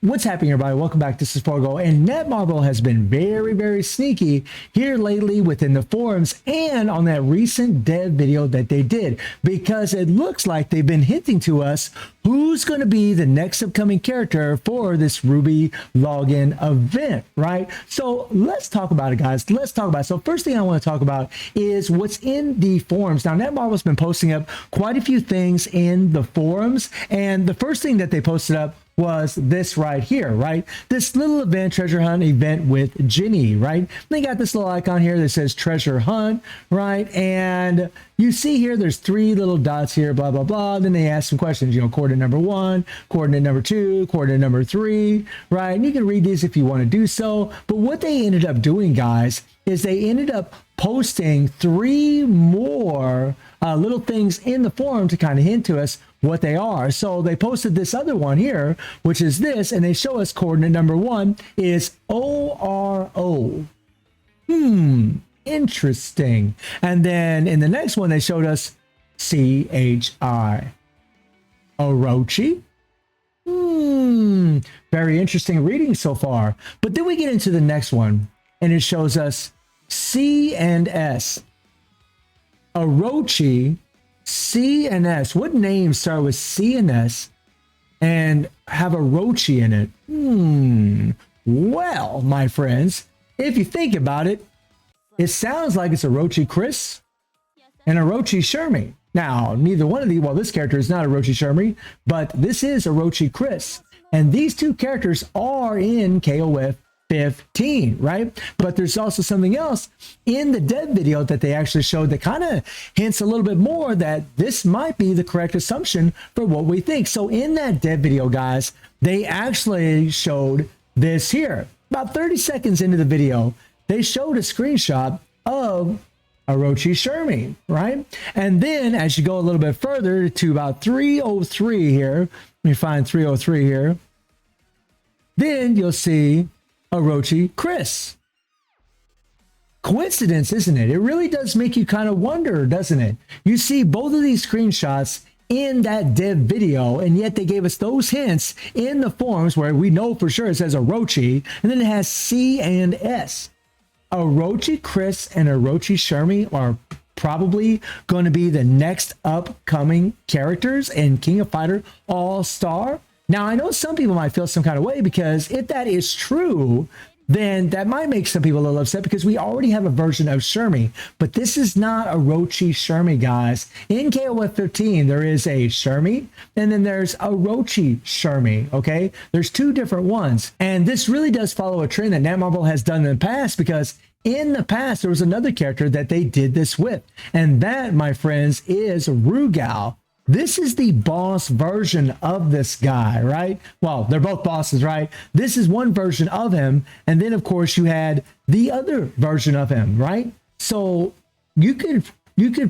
What's happening, everybody? Welcome back. This is Forgo, and Netmarble has been very sneaky here lately within the forums and on that recent dev video that they did, because it looks like they've been hinting to us who's going to be the next upcoming character for this Ruby login event, right? So let's talk about it, guys. Let's talk about it. So first thing I want to talk about is what's in the forums. Now, Netmarble's been posting up quite a few things in the forums, and the first thing that they posted up was this right here, right? This little event, treasure hunt event with Ginny, right? They got this little icon here that says treasure hunt, right? And you see here, there's three little dots here, blah, blah, blah. Then they ask some questions, you know, coordinate number 1, coordinate number 2, coordinate number 3, right? And you can read these if you want to do so. But what they ended up doing, guys, is they ended up posting 3 more little things in the forum to kind of hint to us what they are. So they posted this other one here, which is this, and they show us coordinate number 1 is ORO. Interesting. And then in the next one, they showed us CHI. Orochi. Very interesting reading so far. But then we get into the next one, and it shows us C and S. Orochi, C and S. What names start with C and S and have Orochi in it? Well, my friends, if you think about it, it sounds like it's Orochi Chris and Orochi Shermie. Now, neither one of these, well, this character is not Orochi Shermie, but this is Orochi Chris. And these two characters are in KOF 15, right? But there's also something else in the dev video that they actually showed that kind of hints a little bit more that this might be the correct assumption for what we think. So in that dev video, guys, they actually showed this here. About 30 seconds into the video, they showed a screenshot of Orochi Shermie, right? And then as you go a little bit further to about 303 here, let me find 303 here, then you'll see Orochi Chris. Coincidence, isn't it? It really does make you kind of wonder, doesn't it? You see both of these screenshots in that dev video, and yet they gave us those hints in the forums where we know for sure it says Orochi, and then it has C and S. Orochi Chris and Orochi Shermie are probably going to be the next upcoming characters in King of Fighter All-Star. Now, I know some people might feel some kind of way, because if that is true, then that might make some people a little upset, because we already have a version of Shermie. But this is not Orochi Shermie, guys. In KOF 15, there is a Shermie, and then there's Orochi Shermie, okay? There's 2 different ones. And this really does follow a trend that Netmarble has done in the past, because in the past, there was another character that they did this with. And that, my friends, is Rugal. This is the boss version of this guy, right? Well, they're both bosses, right? This is one version of him. And then, of course, you had the other version of him, right? So you could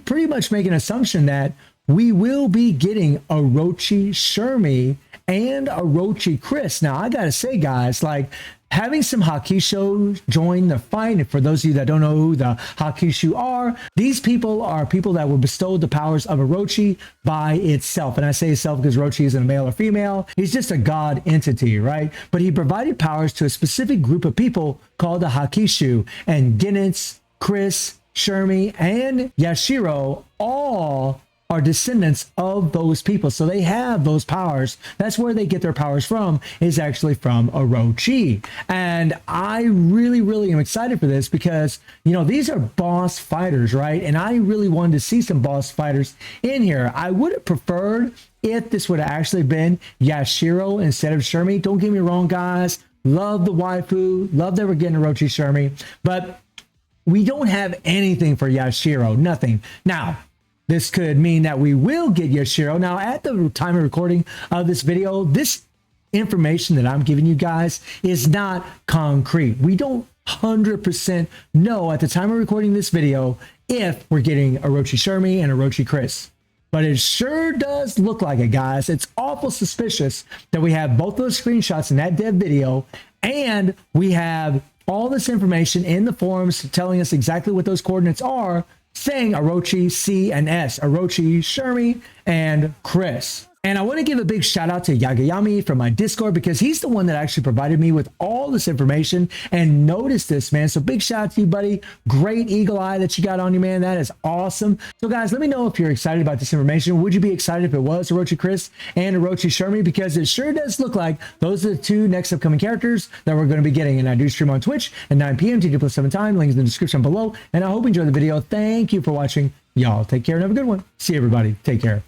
pretty much make an assumption that we will be getting Orochi Shermie and Orochi Chris. Now, I got to say, guys, like, having some Hakusho join the fight, and for those of you that don't know who the Hakusho are, these people are people that were bestowed the powers of Orochi by itself. And I say itself because Orochi isn't a male or female. He's just a god entity, right? But he provided powers to a specific group of people called the Hakusho. And Genitz, Chris, Shermie, and Yashiro all are descendants of those people. So they have those powers. That's where they get their powers from, is actually from Orochi. And I really am excited for this, because, you know, these are boss fighters, right? And I really wanted to see some boss fighters in here. I would have preferred if this would have actually been Yashiro instead of Shermie. Don't get me wrong, guys. Love the waifu. Love that we're getting Orochi Shermie. But we don't have anything for Yashiro. Nothing. Now, this could mean that we will get Yashiro. Now, at the time of recording of this video, this information that I'm giving you guys is not concrete. We don't 100% know at the time of recording this video if we're getting Orochi Shermie and Orochi Chris. But it sure does look like it, guys. It's awful suspicious that we have both those screenshots in that dev video, and we have all this information in the forums telling us exactly what those coordinates are, saying Orochi C and S, Orochi Shermie and Chris. And I want to give a big shout out to Yagayami from my Discord because he's the one that actually provided me with all this information and noticed this, man. So big shout out to you, buddy. Great eagle eye that you got on you, man. That is awesome. So guys, let me know if you're excited about this information. Would you be excited if it was Orochi Chris and Orochi Shermie? Because it sure does look like those are the two next upcoming characters that we're going to be getting. And I do stream on Twitch at 9 p.m. TG+7 time. Links in the description below. And I hope you enjoyed the video. Thank you for watching. Y'all take care and have a good one. See everybody. Take care.